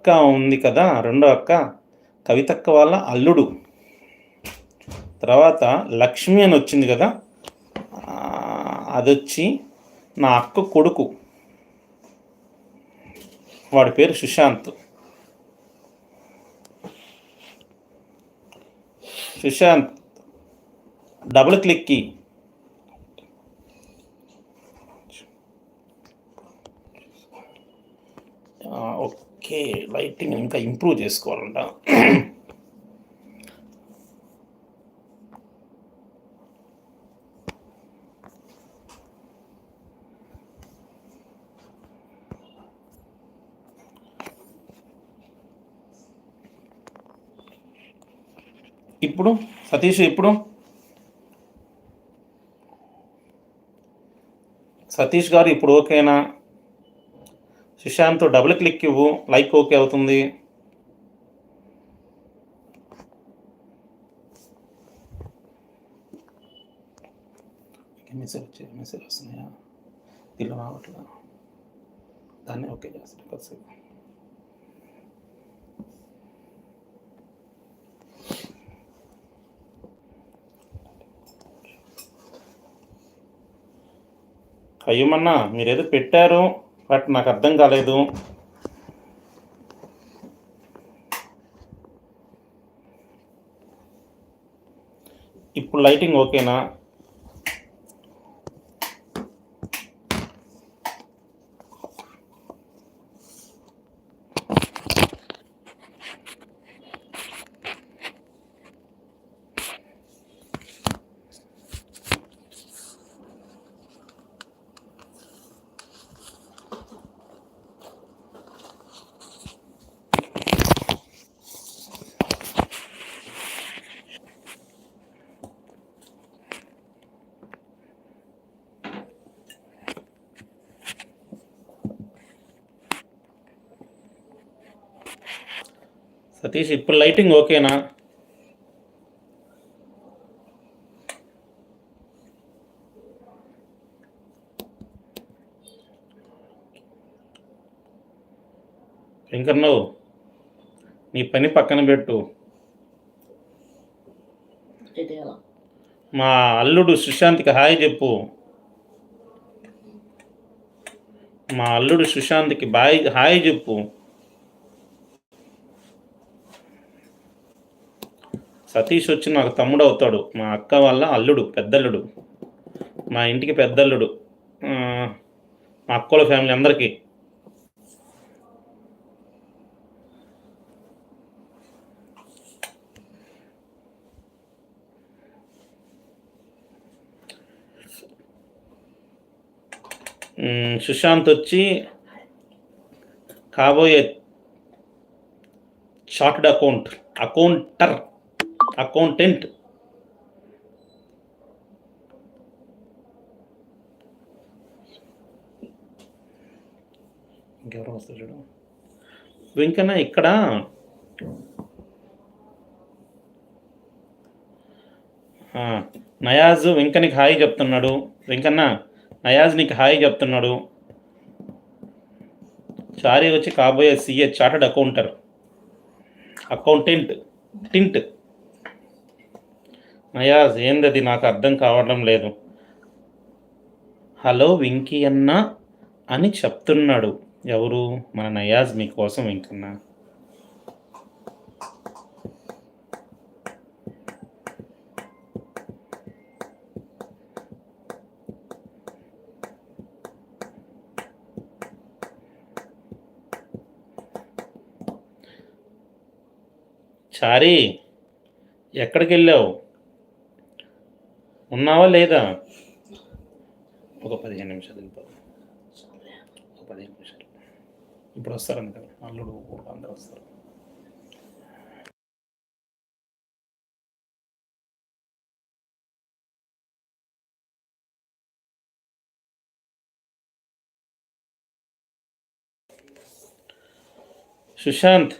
అక్క ఉంది కదా, రెండో అక్క కవితక్క వాళ్ళ అల్లుడు. తర్వాత లక్ష్మి అని వచ్చింది కదా, అదొచ్చి నా అక్క కొడుకు, వాడి పేరు సుశాంత్. సుశాంత్ డబుల్ క్లిక్కి. ఓకే, లైటింగ్ ఇంకా ఇంప్రూవ్ చేసుకోవాలంట. ఇప్పుడు సతీష్, ఇప్పుడు సతీష్ గారు ఇప్పుడు ఓకేనా? సుశాంత్ డబుల్ క్లిక్ ఇవ్వు, లైక్ ఓకే అవుతుంది. మెసేజ్ వస్తున్నాయా? దీనిలో రావట్లా, దాన్ని ఓకే చేస్తాను కొద్దిసేపు. అయ్యమన్నా మీరేదో పెట్టారు, బట్ నాకు అర్థం కాలేదు. ఇప్పుడు లైటింగ్ ఓకేనా? సతీష్ ఇప్పుడు లైటింగ్ ఓకేనా? వెంకన్నో, నీ పని పక్కన పెట్టు. మా అల్లుడు సుశాంత్కి హాయ్ చెప్పు. మా అల్లుడు సుశాంత్కి హాయ్ చెప్పు. సతీష్ వచ్చి నాకు తమ్ముడు అవుతాడు, మా అక్క వాళ్ళ అల్లుడు, పెద్దల్లుడు, మా ఇంటికి పెద్దల్లుడు, మా అక్కల ఫ్యామిలీ అందరికీ. సుశాంత్ వచ్చి కాబోయే చార్టెడ్ అకౌంటెంట్. ఇంకెవరో వస్తారు చూడు. వెంకన్న ఇక్కడ నయాజ్ వెంకన్నకి హాయ్ చెప్తున్నాడు. వెంకన్న నయాజ్ నీకు హాయ్ చెప్తున్నాడు. చారీ వచ్చి కాబోయే సిఏ చార్టెడ్ అకౌంటెంట్. నయాజ్ ఏందది నాకు అర్థం కావడం లేదు. హలో వెంకీ అన్న అని చెప్తున్నాడు. ఎవరు? మన నయాజ్ మీకోసం వెంకన్న. చారీ ఎక్కడికి వెళ్ళావు? ఉన్నావా లేదా? ఒక 15 నిమిషాలు వెళ్ళిపోతాం. ఒక 15 నిమిషాలు. ఇప్పుడు వస్తారని కదా అల్లుడు అందరూ వస్తారు. సుశాంత్